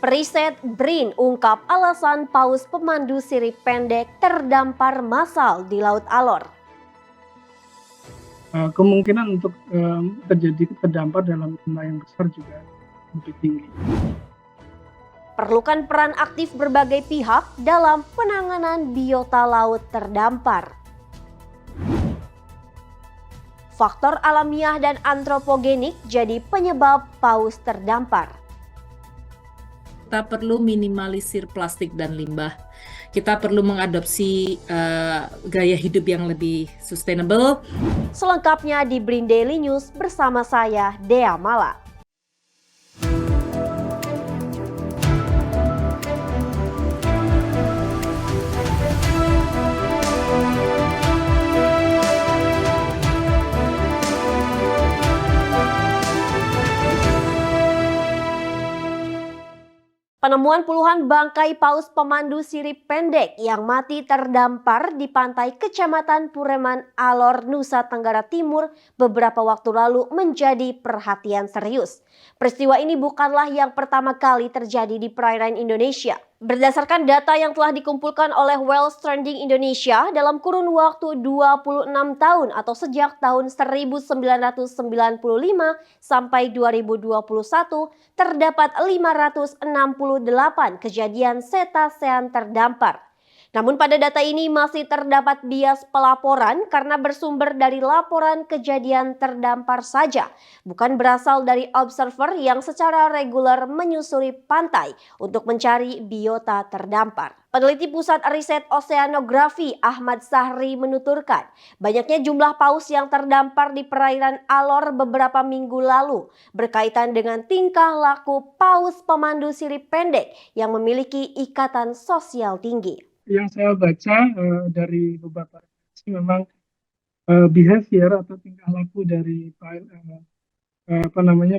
Periset BRIN ungkap alasan paus pemandu sirip pendek terdampar massal di Laut Alor. Kemungkinan untuk terjadi terdampar dalam jumlah yang besar juga lebih tinggi. Perlukan peran aktif berbagai pihak dalam penanganan biota laut terdampar. Faktor alamiah dan antropogenik jadi penyebab paus terdampar. Kita perlu minimalisir plastik dan limbah. Kita perlu mengadopsi gaya hidup yang lebih sustainable. Selengkapnya di BRIN Daily News bersama saya, Dea Mala. Penemuan puluhan bangkai paus pemandu sirip pendek yang mati terdampar di pantai Kecamatan Pureman, Alor, Nusa Tenggara Timur beberapa waktu lalu menjadi perhatian serius. Peristiwa ini bukanlah yang pertama kali terjadi di perairan Indonesia. Berdasarkan data yang telah dikumpulkan oleh Whale Stranding Indonesia dalam kurun waktu 26 tahun atau sejak tahun 1995 sampai 2021 terdapat 568 kejadian cetacean terdampar. Namun pada data ini masih terdapat bias pelaporan karena bersumber dari laporan kejadian terdampar saja, bukan berasal dari observer yang secara reguler menyusuri pantai untuk mencari biota terdampar. Peneliti Pusat Riset Oseanografi Ahmad Sahri menuturkan, banyaknya jumlah paus yang terdampar di perairan Alor beberapa minggu lalu berkaitan dengan tingkah laku paus pemandu sirip pendek yang memiliki ikatan sosial tinggi. Yang saya baca dari beberapa referensi memang behavior atau tingkah laku dari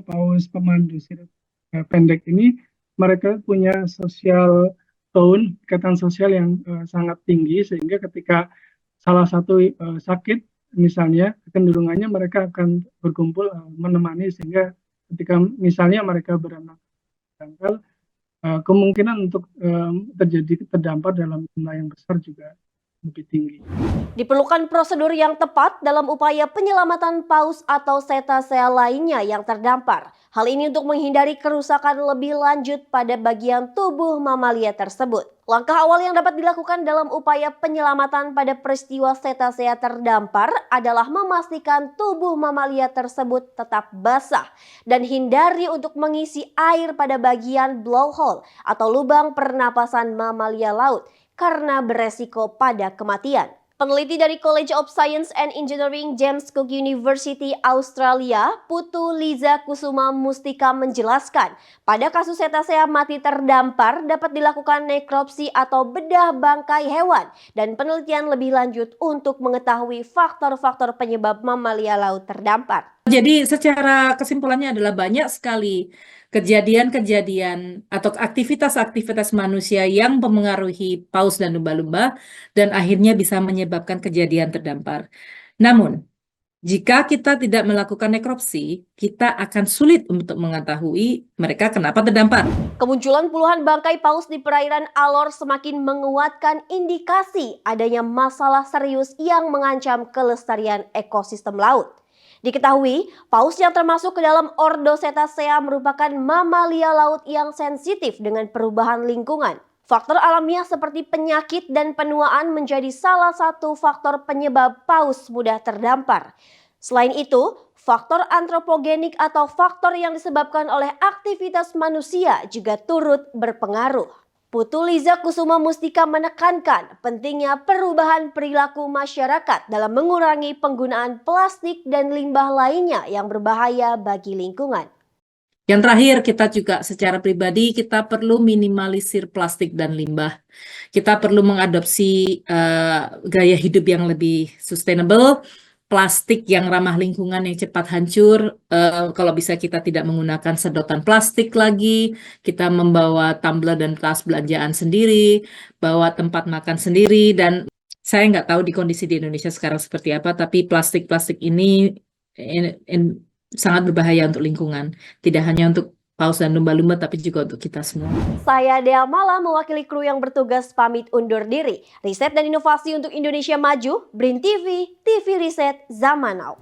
paus pemandu sirip pendek ini, mereka punya social tone, ikatan sosial yang sangat tinggi, sehingga ketika salah satu sakit misalnya, kecenderungannya mereka akan berkumpul menemani, sehingga ketika misalnya mereka beranak tanggal, kemungkinan untuk terjadi terdampar dalam jumlah yang besar juga lebih tinggi. Diperlukan prosedur yang tepat dalam upaya penyelamatan paus atau cetacea lainnya yang terdampar. Hal ini untuk menghindari kerusakan lebih lanjut pada bagian tubuh mamalia tersebut. Langkah awal yang dapat dilakukan dalam upaya penyelamatan pada peristiwa cetacea terdampar adalah memastikan tubuh mamalia tersebut tetap basah dan hindari untuk mengisi air pada bagian blowhole atau lubang pernapasan mamalia laut karena beresiko pada kematian. Peneliti dari College of Science and Engineering James Cook University Australia, Putu Liza Kusuma Mustika menjelaskan, pada kasus cetacea mati terdampar dapat dilakukan nekropsi atau bedah bangkai hewan dan penelitian lebih lanjut untuk mengetahui faktor-faktor penyebab mamalia laut terdampar. Jadi secara kesimpulannya adalah banyak sekali kejadian-kejadian atau aktivitas-aktivitas manusia yang mempengaruhi paus dan lumba-lumba dan akhirnya bisa menyebabkan kejadian terdampar. Namun, jika kita tidak melakukan nekropsi, kita akan sulit untuk mengetahui mereka kenapa terdampar. Kemunculan puluhan bangkai paus di perairan Alor semakin menguatkan indikasi adanya masalah serius yang mengancam kelestarian ekosistem laut. Diketahui, paus yang termasuk ke dalam ordo Cetacea merupakan mamalia laut yang sensitif dengan perubahan lingkungan. Faktor alamiah seperti penyakit dan penuaan menjadi salah satu faktor penyebab paus mudah terdampar. Selain itu, faktor antropogenik atau faktor yang disebabkan oleh aktivitas manusia juga turut berpengaruh. Putu Liza Kusuma Mustika menekankan pentingnya perubahan perilaku masyarakat dalam mengurangi penggunaan plastik dan limbah lainnya yang berbahaya bagi lingkungan. Yang terakhir, kita juga secara pribadi kita perlu minimalisir plastik dan limbah. Kita perlu mengadopsi gaya hidup yang lebih sustainable. Plastik yang ramah lingkungan yang cepat hancur, kalau bisa kita tidak menggunakan sedotan plastik lagi, kita membawa tumbler dan tas belanjaan sendiri, bawa tempat makan sendiri, dan saya nggak tahu di kondisi di Indonesia sekarang seperti apa, tapi plastik-plastik ini sangat berbahaya untuk lingkungan, tidak hanya untuk paus dan lumba-lumba, tapi juga untuk kita semua. Saya Dea Mala mewakili kru yang bertugas pamit undur diri. Riset dan inovasi untuk Indonesia maju, BRIN TV, TV Riset Zaman Now.